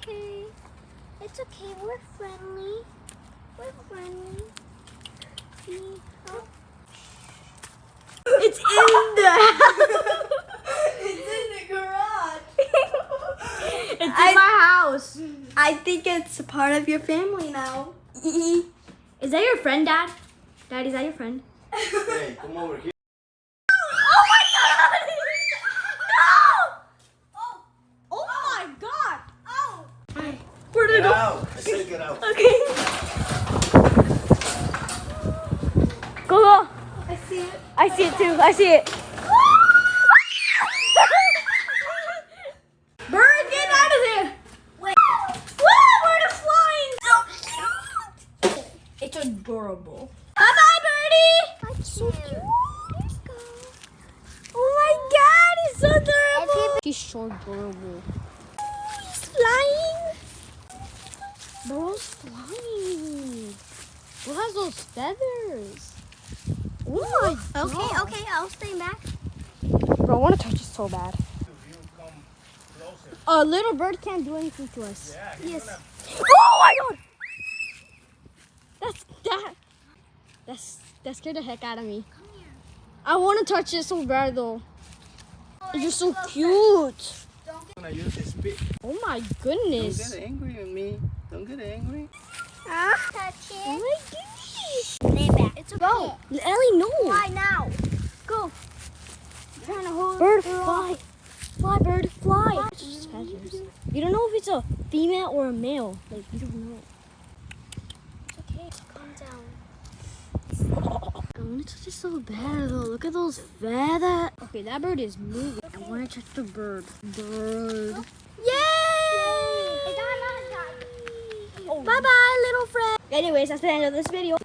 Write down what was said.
okay. It's okay. We're friendly. We're friendly. It's in the It's in the garage. It's in my house. I think it's a part of your family now. Is that your friend, Dad? Dad, is that your friend? Hey, come over here. Oh my God! No! Oh my God! Oh. Where did it Get go? out. I said get out. Okay. Go, go. I see it. I see it too. I see it. Bird, get out of there! Wait. Whoa, bird is flying! So cute! It's adorable. Bye-bye, birdie! That's so cute. Oh my God, he's so adorable! He's so adorable. He's flying! Bro's flying. Bro has those feathers. Oh my God. Okay, I'll stay back. Bro, I want to touch it so bad. If you come closer. A little bird can't do anything to us. Yeah, he's Yes. gonna... Oh my God! That scared the heck out of me. Come here. I want to touch it so bad though. It's just so cute. I'm gonna use this spit. Oh my Don't goodness. get angry with me. Don't get angry. Touch Oh it. my goodness. Stay back. It's okay. Go. Ellie, no. Fly now. Go. Trying to hold Bird, her fly. off. Fly, bird, fly. It's just feathers. You don't know if it's a female or a male. Like, you don't know. It's okay. Calm down. I want to touch it so bad though. Look at those feathers. Okay, that bird is moving. I want to touch the bird. Bird. Yay! It's on us, guys. Bye bye, little friend. Anyways, that's the end of this video.